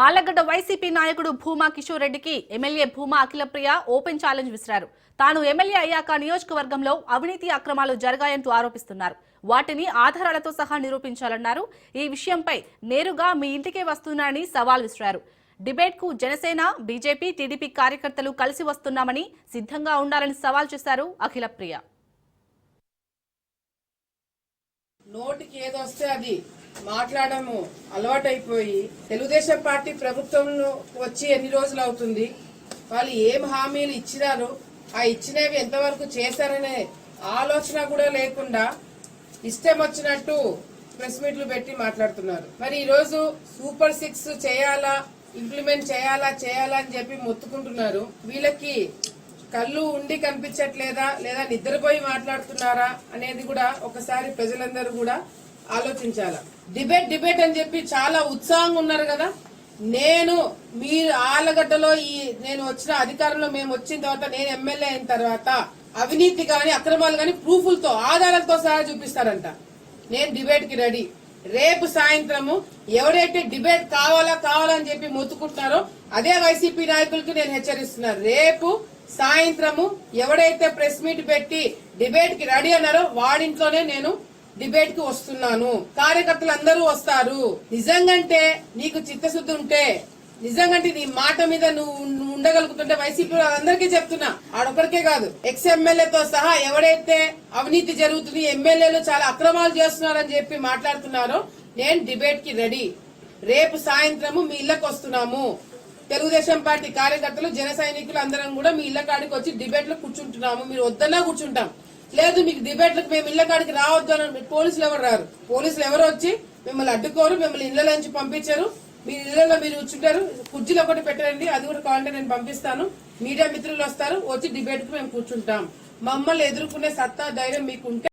Allagadda YCP నాయకుడు భూమా కిషోర్ రెడ్డికి MLA Bhuma Akhilapriya open challenge విసిరారు. తాను ఎమ్మెల్యే అయ్యాక నియోజకవర్గంలో అవినీతి అక్రమాలు జరిగాయంటూ ఆరోపిస్తున్నారు. వాటిని ఆధారాలతో సహా నిరూపించాలన్నారు. ఈ విషయంపై నేరుగా మీ ఇంటికే వస్తున్నానని సవాల్ విసిరారు. డిబేట్ కు జనసేన, బీజేపీ, టీడీపీ కార్యకర్తలు కలిసి వస్తున్నామని, సిద్ధంగా ఉండాలని సవాల్ చేశారు అఖిలప్రియ. నోటికి ఏదొస్తే అది మాట్లాడము అలవాటైపోయి తెలుగుదేశం పార్టీ ప్రభుత్వంలో వచ్చి ఎన్ని రోజులు అవుతుంది, వాళ్ళు ఏం హామీలు ఇచ్చినారు, ఆ ఇచ్చినవి ఎంతవరకు చేశారనే ఆలోచన కూడా లేకుండా ఇష్టం వచ్చినట్టు ప్రెస్ మీట్లు పెట్టి మాట్లాడుతున్నారు. మరి ఈ రోజు సూపర్ 6 చేయాలా, ఇంప్లిమెంట్ చేయాలా అని చెప్పి మొత్తుకుంటున్నారు. వీళ్ళకి కళ్ళు ఉండి కనిపించట్లేదా లేదా నిద్రపోయి మాట్లాడుతున్నారా అనేది కూడా ఒకసారి ప్రజలందరూ కూడా ఆలోచించాలా. డిబేట్ అని చెప్పి చాలా ఉత్సాహంగా ఉన్నారు కదా. నేను మీరు ఆలగడ్డలో నేను వచ్చిన అధికారంలో మేము వచ్చిన తర్వాత, నేను ఎమ్మెల్యే అయిన తర్వాత అవినీతి గాని అక్రమాలు గాని ప్రూఫులతో ఆధారాలతో సహా చూపిస్తారంట. నేను డిబేట్ కి రెడీ. రేపు సాయంత్రము ఎవరైతే డిబేట్ కావాలని చెప్పి మొత్తుకుంటున్నారో అదే వైసీపీ నాయకులకి నేను హెచ్చరిస్తున్నాను. రేపు సాయంత్రము ఎవడైతే ప్రెస్ మీట్ పెట్టి డిబేట్ కి రెడీ అన్నారో వాడింట్లోనే నేను డిబేట్ కి వస్తున్నాను. కార్యకర్తలు అందరూ వస్తారు. నిజంగంటే నీకు చిత్తశుద్ధి ఉంటే, నిజంగంటే నీ మాట మీద నువ్వు ఉండగలుగుతుంటే వైసీపీ అందరికీ చెప్తున్నా, ఆడొక్కడికే కాదు, ఎక్స్ ఎమ్మెల్యేతో సహా ఎవడైతే అవినీతి జరుగుతుంది, ఎమ్మెల్యేలు చాలా అక్రమాలు చేస్తున్నారని చెప్పి మాట్లాడుతున్నారో నేను డిబేట్ కి రెడీ. రేపు సాయంత్రము మీ ఇళ్లకు వస్తున్నాము. తెలుగుదేశం పార్టీ కార్యకర్తలు, జన సైనికులు అందరం కూడా మీ ఇళ్ల కాడికి వచ్చి డిబేట్ లో కూర్చుంటున్నాము. మీరు వద్దన్నా కూర్చుంటాం. లేదు మీకు డిబేట్లకు మేము ఇళ్ల కాడికి రావద్దు అని పోలీసులు ఎవరు రారు. పోలీసులు ఎవరు వచ్చి మిమ్మల్ని అడ్డుకోరు, మిమ్మల్ని ఇళ్ల నుంచి పంపించారు. మీ ఇళ్లలో మీరు కూర్చుంటారు. కుర్చీలు ఒకటి పెట్టండి, అది కూడా కావాలంటే నేను పంపిస్తాను. మీడియా మిత్రులు వస్తారు, వచ్చి డిబేట్ కు మేము కూర్చుంటాం. మమ్మల్ని ఎదుర్కొనే సత్తా ధైర్యం మీకుంటే